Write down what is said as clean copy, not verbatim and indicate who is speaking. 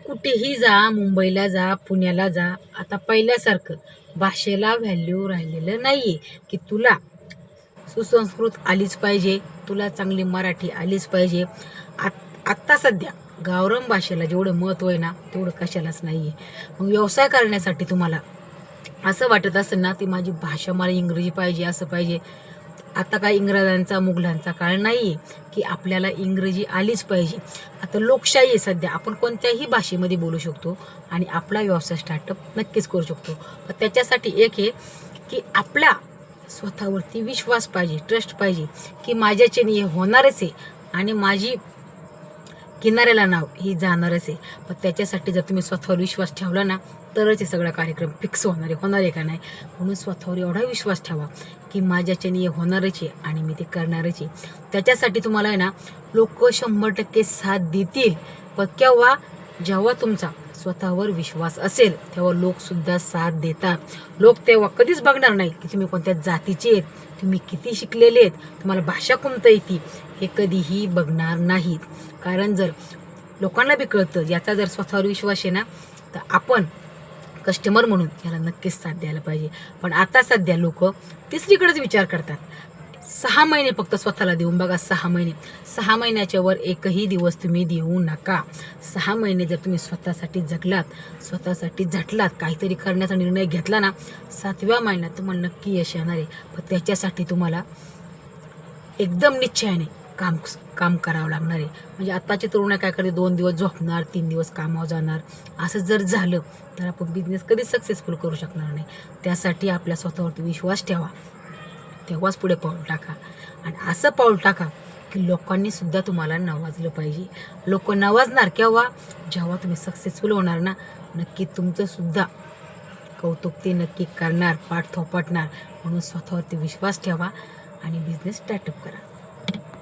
Speaker 1: कुठेही जा, मुंबईला जा, पुण्याला जा, आता पहिल्यासारखं भाषेला व्हॅल्यू राहिलेलं नाही आहे की तुला सुसंस्कृत आलीच पाहिजे, तुला चांगली मराठी आलीच पाहिजे. आत्ता सध्या गावरान भाषेला जेवढं महत्त्व आहे ना तेवढं कशालाच नाही आहे. मग व्यवसाय करण्यासाठी तुम्हाला असं वाटत असेल ना ती माझी भाषा मला इंग्रजी पाहिजे, असं पाहिजे. आता काय इंग्रजांचा मुघलांचा काळ नाही आहे की आपल्याला इंग्रजी आलीच पाहिजे. आता लोकशाही आहे सध्या, आपण कोणत्याही भाषेमध्ये बोलू शकतो आणि आपला व्यवसाय स्टार्टअप नक्कीच करू शकतो. पण त्याच्यासाठी एक आहे की आपला स्वतःवरती विश्वास पाहिजे, ट्रस्ट पाहिजे की माझ्याच्याने हे होणारच आहे आणि माझी किनाऱ्याला नाव ही जाणारच आहे. पण त्याच्यासाठी जर तुम्ही स्वतःवर विश्वास ठेवला ना तरच हे सगळा कार्यक्रम फिक्स होणार आहे का नाही. म्हणून स्वतःवर एवढा विश्वास ठेवा की माझ्याच्याने हे होणारच आहे आणि मी ते करणारच आहे. त्याच्यासाठी तुम्हाला आहे ना लोक 100% साथ देतील. पण केव्हा? जेव्हा तुमचा स्वतःवर विश्वास असेल तेव्हा लोकसुद्धा साथ देतात. लोक तेव्हा कधीच बघणार नाही की तुम्ही कोणत्या जातीचे आहेत, तुम्ही किती शिकलेले आहेत, तुम्हाला भाषा कोणतं येते, हे कधीही बघणार नाहीत. कारण जर लोकांना बी कळतं याचा जर स्वतःवर विश्वास आहे ना तर आपण कस्टमर म्हणून याला नक्कीच साथ द्यायला पाहिजे. पण आता सध्या लोक तिसरीकडेच विचार करतात. 6 महिने फक्त स्वतःला देऊन बघा. 6 महिने, 6 महिन्याच्या वर एकही दिवस तुम्ही देऊ नका. 6 महिने जर तुम्ही स्वतःसाठी जगलात, स्वतःसाठी झटलात, काहीतरी करण्याचा निर्णय घेतला ना 7व्या महिन्यात तुम्हाला नक्की यश येणार आहे. पण त्याच्यासाठी तुम्हाला एकदम निश्चयाने काम करावं लागणार आहे. म्हणजे आत्ताचे तरुण काय करते, 2 दिवस झोपणार, 3 दिवस कामावर जाणार. असं जर झालं तर आपण बिझनेस कधीच सक्सेसफुल करू शकणार नाही. त्यासाठी आपल्या स्वतःवरती विश्वास ठेवा, तेव्हाच पुढे पाऊल टाका. आणि असं पाऊल टाका की लोकांनी सुद्धा तुम्हाला नवाजलं पाहिजे. लोक नवाजणार केव्हा? जेव्हा तुम्ही सक्सेसफुल होणार ना, नक्की तुमचं सुद्धा कौतुक ते नक्की करणार, पाठ थोपटणार. म्हणून स्वतःवरती विश्वास ठेवा आणि बिझनेस स्टार्टअप करा.